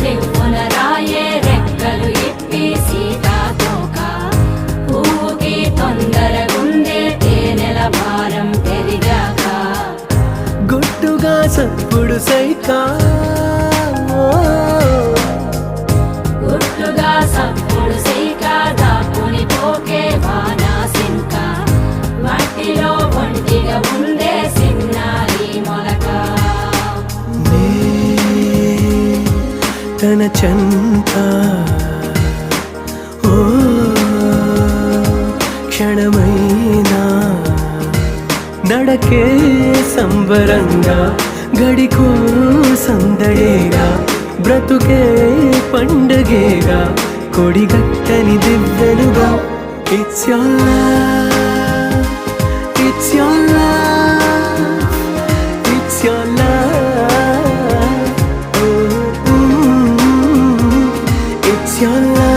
రివ్వున రాయే రెక్కలు ఇప్పి సీతాకోక పువ్వుకి తొందరగుందే తేనెల భారం పెరిగాక గుట్టుగా సప్పుడు సైకా గుట్టుగా సప్పుడు సైక దాక్కుని పోకే వానా సింక మట్టిలో ఒంటిగా ఉందే సిన్నారి మొలక తన చెంత ఓ క్షణమైనా నడకే సంబరంగా గడికో సందడేగా బ్రతుకే పండగేగా కొడిగట్టని దివ్వెనుగా it's your love it's your love it's your love it's your love